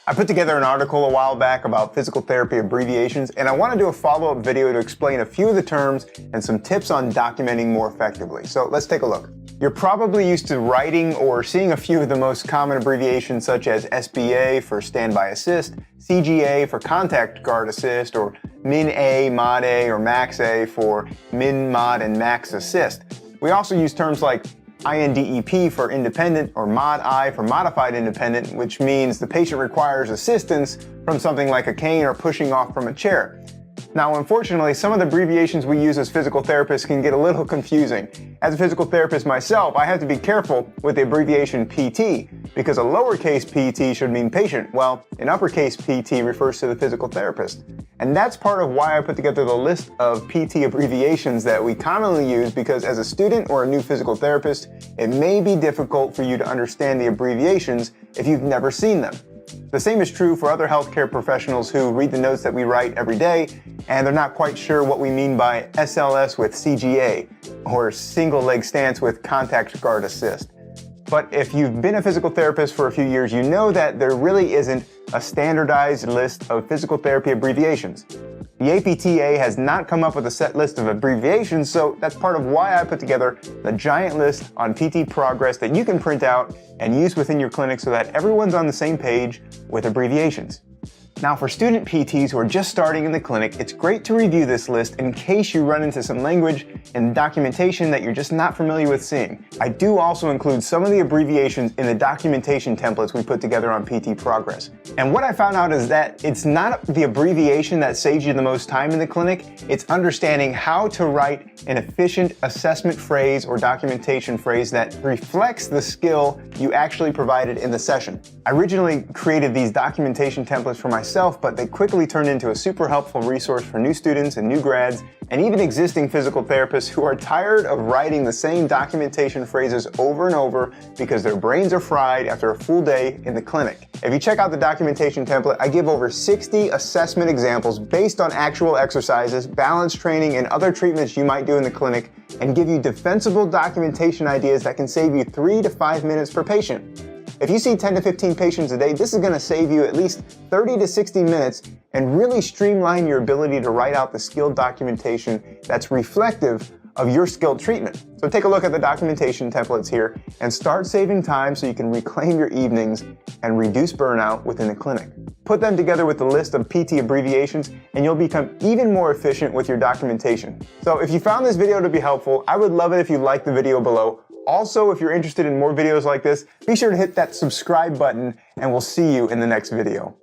I put together an article a while back about physical therapy abbreviations, and I want to do a follow-up video to explain a few of the terms and some tips on documenting more effectively. So let's take a look. You're probably used to writing or seeing a few of the most common abbreviations such as SBA for standby assist, CGA for contact guard assist, or Min-A, Mod-A, or Max-A for min, mod, and max assist. We also use terms like INDEP for independent or Mod-I for modified independent, which means the patient requires assistance from something like a cane or pushing off from a chair. Now, unfortunately, some of the abbreviations we use as physical therapists can get a little confusing. As a physical therapist myself, I have to be careful with the abbreviation PT, because a lowercase pt should mean patient, while an uppercase PT refers to the physical therapist. And that's part of why I put together the list of PT abbreviations that we commonly use, because as a student or a new physical therapist, it may be difficult for you to understand the abbreviations if you've never seen them. The same is true for other healthcare professionals who read the notes that we write every day, and they're not quite sure what we mean by SLS with CGA, or single leg stance with contact guard assist. But if you've been a physical therapist for a few years, you know that there really isn't a standardized list of physical therapy abbreviations. The APTA has not come up with a set list of abbreviations, so that's part of why I put together the giant list on PTProgress that you can print out and use within your clinic so that everyone's on the same page with abbreviations. Now, for student PTs who are just starting in the clinic, it's great to review this list in case you run into some language and documentation that you're just not familiar with seeing. I do also include some of the abbreviations in the documentation templates we put together on PTProgress. And what I found out is that it's not the abbreviation that saves you the most time in the clinic, it's understanding how to write an efficient assessment phrase or documentation phrase that reflects the skill you actually provided in the session. I originally created these documentation templates for myself, but they quickly turned into a super helpful resource for new students and new grads, and even existing physical therapists who are tired of writing the same documentation phrases over and over because their brains are fried after a full day in the clinic. If you check out the documentation template, I give over 60 assessment examples based on actual exercises, balance training, and other treatments you might do in the clinic, and give you defensible documentation ideas that can save you 3 to 5 minutes per patient. If you see 10 to 15 patients a day, this is going to save you at least 30 to 60 minutes and really streamline your ability to write out the skilled documentation that's reflective of your skilled treatment. So take a look at the documentation templates here and start saving time so you can reclaim your evenings and reduce burnout within the clinic. Put them together with the list of PT abbreviations and you'll become even more efficient with your documentation. So if you found this video to be helpful, I would love it if you liked the video below. Also, if you're interested in more videos like this, be sure to hit that subscribe button and we'll see you in the next video.